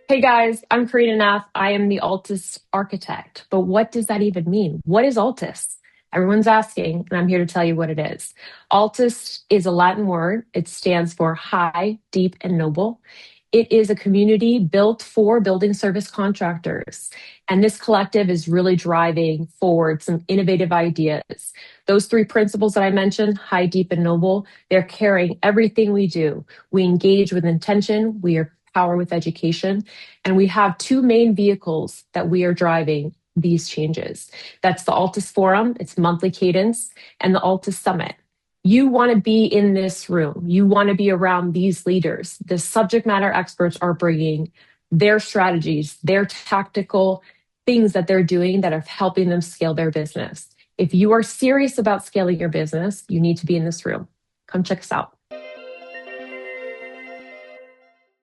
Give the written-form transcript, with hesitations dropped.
Hey guys, I'm Karina Nath. I am the Altus architect. But what does that even mean? What is Altus? Everyone's asking, and I'm here to tell you what it is. Altus is a Latin word. It stands for high, deep, and noble. It is a community built for building service contractors. And this collective is really driving forward some innovative ideas. Those three principles that I mentioned, high, deep, and noble, they're carrying everything we do. We engage with intention. We are power with education. And we have two main vehicles that we are driving these changes. That's the Altus Forum, its monthly cadence, and the Altus Summit. You want to be in this room. You want to be around these leaders. The subject matter experts are bringing their strategies, their tactical things that they're doing that are helping them scale their business. If you are serious about scaling your business, you need to be in this room. Come check us out.